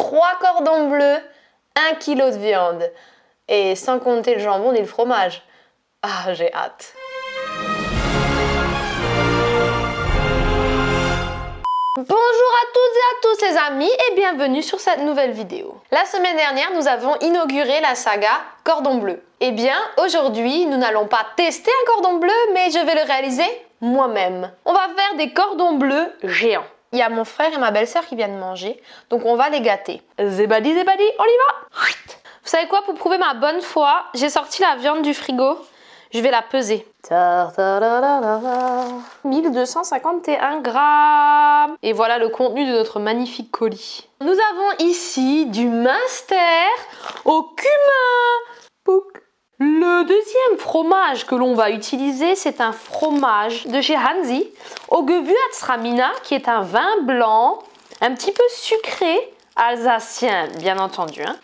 3 cordons bleus, 1 kg de viande. Et sans compter le jambon ni le fromage. Ah, j'ai hâte. Bonjour à toutes et à tous les amis et bienvenue sur cette nouvelle vidéo. La semaine dernière, nous avons inauguré la saga Cordon Bleu. Eh bien, aujourd'hui, nous n'allons pas tester un cordon bleu, mais je vais le réaliser moi-même. On va faire des cordons bleus géants. Il y a mon frère et ma belle-sœur qui viennent manger, donc on va les gâter. Zébadi, zébadi, on y va! Vous savez quoi, pour prouver ma bonne foi, j'ai sorti la viande du frigo. Je vais la peser. 1251 grammes. Et voilà le contenu de notre magnifique colis. Nous avons ici du Munster au cumin. Le deuxième fromage que l'on va utiliser, c'est un fromage de chez Hansi au Gewürztraminer, qui est un vin blanc, un petit peu sucré, alsacien, bien entendu. Hein.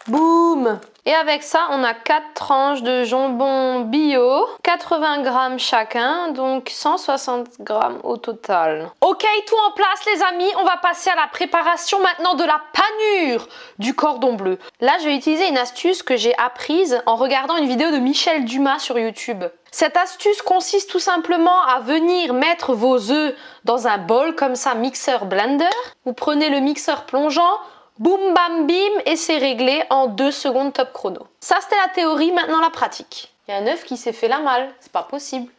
Boum! Et avec ça, on a 4 tranches de jambon bio, 80 grammes chacun, donc 160 grammes au total. Ok, tout en place les amis, on va passer à la préparation maintenant de la panure du cordon bleu. Là, je vais utiliser une astuce que j'ai apprise en regardant une vidéo de Michel Dumas sur YouTube. Cette astuce consiste tout simplement à venir mettre vos œufs dans un bol comme ça, mixeur blender. Vous prenez le mixeur plongeant, boum bam bim et c'est réglé en 2 secondes top chrono. Ça c'était la théorie, maintenant la pratique. Il y a un œuf qui s'est fait la malle, c'est pas possible.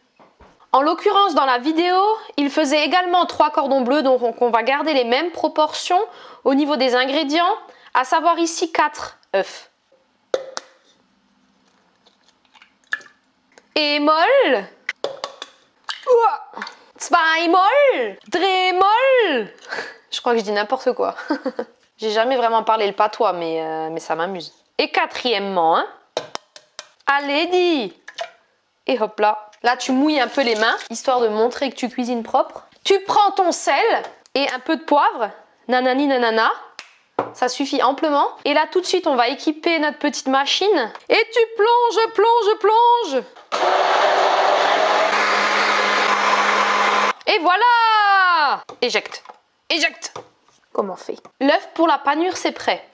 En l'occurrence dans la vidéo, il faisait également 3 cordons bleus, donc on va garder les mêmes proportions au niveau des ingrédients, à savoir ici 4 œufs. Et molle. Zweimal. Dreimal. Je crois que je dis n'importe quoi. J'ai jamais vraiment parlé le patois, mais ça m'amuse. Et quatrièmement, hein, allez, dis. Et hop là. Là, tu mouilles un peu les mains, histoire de montrer que tu cuisines propre. Tu prends ton sel et un peu de poivre. Nanani nanana. Ça suffit amplement. Et là, tout de suite, on va équiper notre petite machine. Et tu plonges. Et voilà! Éjecte. Comment on fait? L'œuf pour la panure, c'est prêt.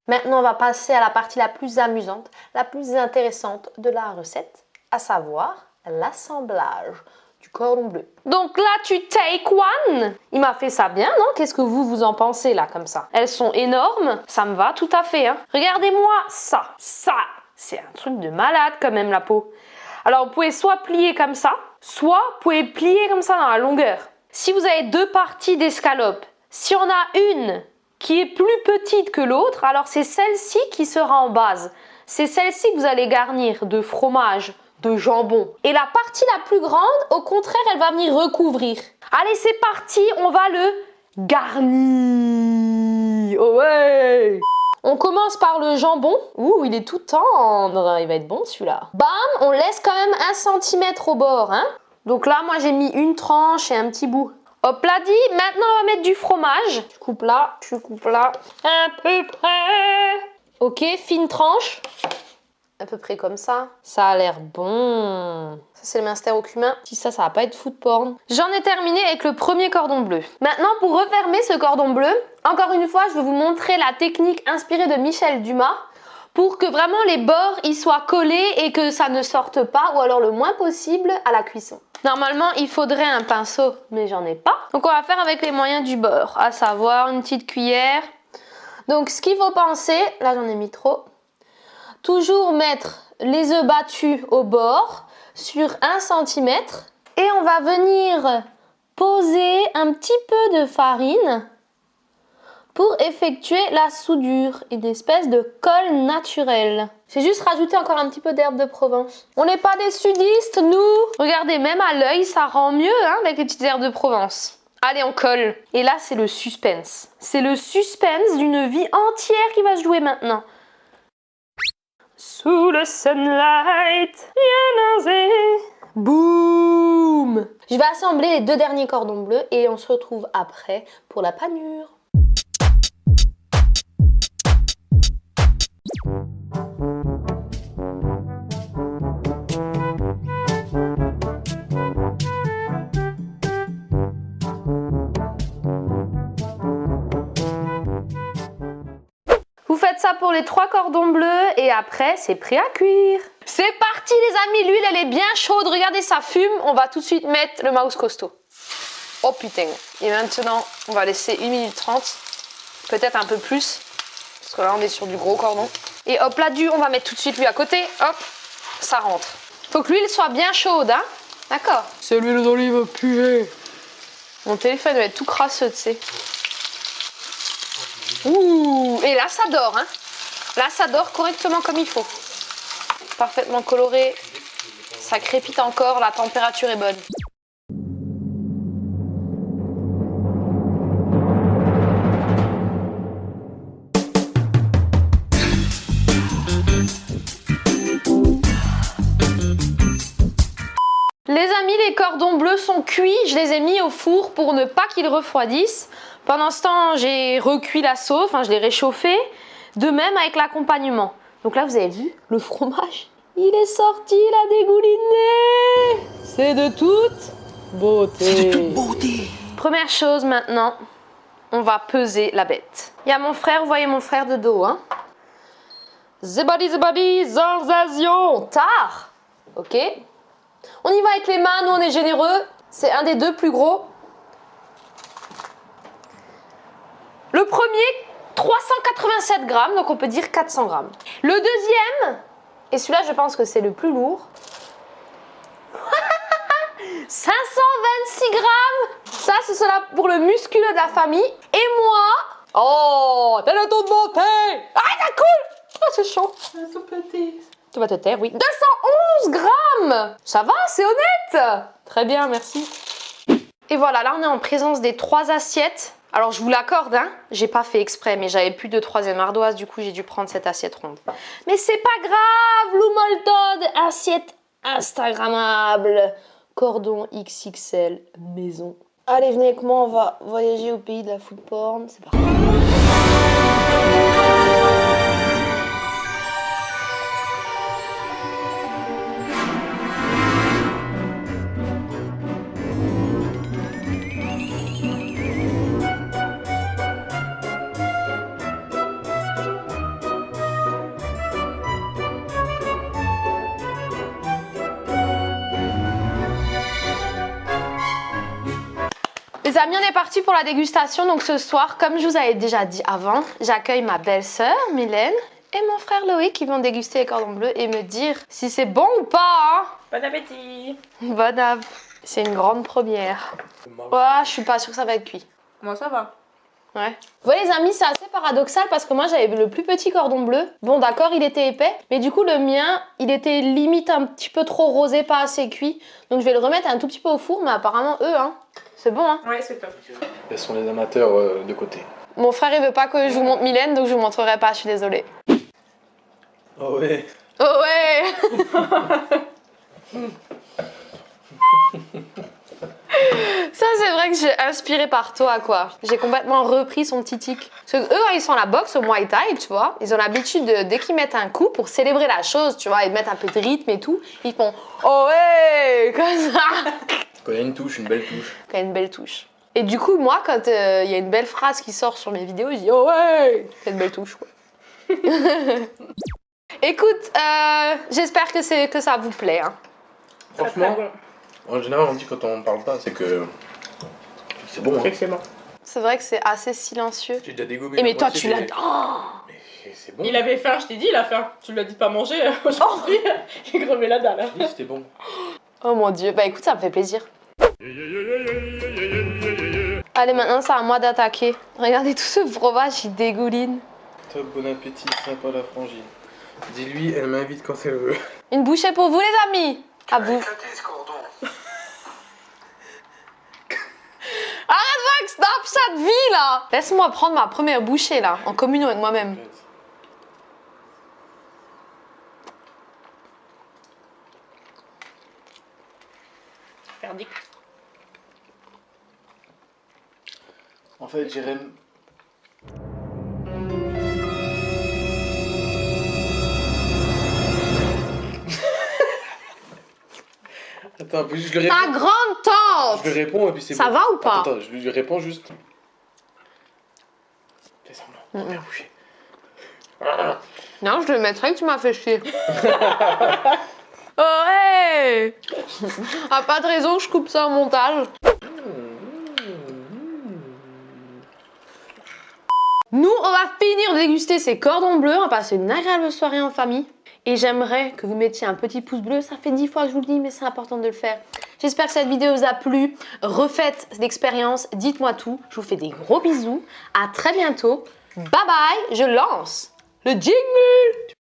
Maintenant, on va passer à la partie la plus amusante, la plus intéressante de la recette, à savoir l'assemblage du cordon bleu. Donc là, tu take one. Il m'a fait ça bien, non? Qu'est-ce que vous en pensez là, comme ça? Elles sont énormes, ça me va tout à fait. Hein. Regardez-moi ça. Ça, c'est un truc de malade quand même, la peau. Alors, vous pouvez soit plier comme ça, soit vous pouvez plier comme ça dans la longueur. Si vous avez 2 parties d'escalope, si on a une qui est plus petite que l'autre, alors c'est celle-ci qui sera en base. C'est celle-ci que vous allez garnir de fromage, de jambon. Et la partie la plus grande, au contraire, elle va venir recouvrir. Allez, c'est parti, on va le garnir. Oh ouais! On commence par le jambon. Ouh, il est tout tendre. Il va être bon celui-là. Bam, on laisse quand même 1 cm au bord. Hein. Donc là, moi j'ai mis une tranche et un petit bout. Hop là dit, maintenant on va mettre du fromage. Tu coupes là, à peu près. Ok, fine tranche. À peu près comme ça. Ça a l'air bon. Ça c'est le Munster au cumin. Si ça va pas être food porn. J'en ai terminé avec le premier cordon bleu. Maintenant pour refermer ce cordon bleu, encore une fois je vais vous montrer la technique inspirée de Michel Dumas pour que vraiment les bords y soient collés et que ça ne sorte pas ou alors le moins possible à la cuisson. Normalement, il faudrait un pinceau, mais j'en ai pas. Donc, on va faire avec les moyens du bord, à savoir une petite cuillère. Donc, ce qu'il faut penser, là j'en ai mis trop, toujours mettre les œufs battus au bord sur 1 cm et on va venir poser un petit peu de farine pour effectuer la soudure, une espèce de colle naturel. J'ai juste rajouté encore un petit peu d'herbe de Provence. On n'est pas des sudistes, nous. Regardez, même à l'œil, ça rend mieux hein, avec les petites herbes de Provence. Allez, on colle. Et là, c'est le suspense. C'est le suspense d'une vie entière qui va se jouer maintenant. Sous le sunlight, rien n'osé. Boum! Je vais assembler les 2 derniers cordons bleus et on se retrouve après pour la panure. ça pour les 3 cordons bleus et après c'est prêt à cuire. C'est parti les amis, l'huile elle est bien chaude, regardez ça fume. On va tout de suite mettre le mouse costaud. Oh putain. Et maintenant on va laisser 1 minute 30, peut-être un peu plus, parce que là on est sur du gros cordon. Et hop là on va mettre tout de suite lui à côté, hop, ça rentre. Faut que l'huile soit bien chaude, hein. D'accord. C'est l'huile d'olive puée. Mon téléphone va être tout crasseux, tu sais. Ouh, et là ça dort, hein. Là ça dort correctement comme il faut. Parfaitement coloré. Ça crépite encore, la température est bonne. Les amis, les cordons bleus sont cuits. Je les ai mis au four pour ne pas qu'ils refroidissent. Pendant ce temps, j'ai recuit la sauce, enfin je l'ai réchauffé. De même avec l'accompagnement. Donc là, vous avez vu, le fromage, il est sorti, il a dégouliné. C'est de toute beauté. C'est de toute beauté. Première chose maintenant, on va peser la bête. Il y a mon frère, vous voyez mon frère de dos, hein. Zebadi, sensation. Tard. Ok. On y va avec les mains, nous on est généreux. C'est un des 2 plus gros. Le premier, 387 grammes, donc on peut dire 400 grammes. Le deuxième, et celui-là je pense que c'est le plus lourd, 526 grammes. Ça, c'est cela pour le musculeux de la famille. Et moi, oh, t'as le ton de monter. Ah, ça coule. Oh, c'est chaud. Tu vas te taire, oui. 211 grammes. Ça va, c'est honnête. Très bien, merci. Et voilà, là on est en présence des 3 assiettes. Alors je vous l'accorde, hein, j'ai pas fait exprès, mais j'avais plus de 3e ardoise, du coup j'ai dû prendre cette assiette ronde. Mais c'est pas grave, Lou Moltod, assiette instagrammable, cordon XXL maison. Allez, venez avec moi, on va voyager au pays de la food porn, c'est parti. Les amis, on est parti pour la dégustation. Donc ce soir, comme je vous avais déjà dit avant, j'accueille ma belle-sœur, Mylène, et mon frère Loïc qui vont déguster les cordons bleus et me dire si c'est bon ou pas. Hein. Bon appétit. Bon app. C'est une grande première. Ouais, je suis pas sûre que ça va être cuit. Moi ça va. Ouais. Vous voyez les amis, c'est assez paradoxal parce que moi j'avais le plus petit cordon bleu. Bon d'accord, il était épais, mais du coup le mien, il était limite un petit peu trop rosé, pas assez cuit. Donc je vais le remettre un tout petit peu au four, mais apparemment eux, hein, c'est bon hein. Ouais, c'est top. Laissons les amateurs de côté. Mon frère il veut pas que je vous montre Mylène, donc je vous montrerai pas, je suis désolée. Oh ouais. Oh ouais. Ça c'est vrai que j'ai inspiré par toi quoi. J'ai complètement repris son petit tic. Parce que eux ils sont à la boxe au Muay Thai, tu vois. Ils ont l'habitude de, dès qu'ils mettent un coup pour célébrer la chose, tu vois, ils mettent un peu de rythme et tout. Ils font oh ouais comme ça. Quand il y a une touche, une belle touche. Quand il y a une belle touche. Et du coup moi quand il y a une belle phrase qui sort sur mes vidéos, je dis oh ouais, c'est une belle touche quoi. Écoute, j'espère que ça vous plaît. Hein. Franchement, en général on dit quand on parle pas, c'est que c'est bon. Hein. C'est bon. C'est vrai que c'est assez silencieux. J'ai déjà dégommé. Et mais toi tu l'as... Oh Mais c'est bon. Il avait faim, je t'ai dit, il a faim. Tu lui as dit de pas manger aujourd'hui. Il crevait la dalle. Oui, c'était bon. Oh mon dieu, bah écoute, ça me fait plaisir. Allez, maintenant c'est à moi d'attaquer. Regardez tout ce fromage, il dégouline. Top, bon appétit, sympa la frangine. Dis-lui, elle m'invite quand elle veut. Une bouchée pour vous les amis. À vous. Arrête avec Snapchat vie là. Laisse-moi prendre ma première bouchée là, en communion avec moi-même. Verdict. En fait, Jérém... Attends, je lui réponds. Ta grande tante. Je lui réponds et puis c'est bon. Ça va ou pas? Attends, je lui réponds juste. Fais semblant, première bouchée. Non, je le mettrai que tu m'as fait chier. Ouais. Ah, pas de raison que je coupe ça au montage. Nous, on va finir de déguster ces cordons bleus. On va passer une agréable soirée en famille. Et j'aimerais que vous mettiez un petit pouce bleu. Ça fait 10 fois que je vous le dis, mais c'est important de le faire. J'espère que cette vidéo vous a plu. Refaites l'expérience. Dites-moi tout. Je vous fais des gros bisous. À très bientôt. Bye bye. Je lance le jingle.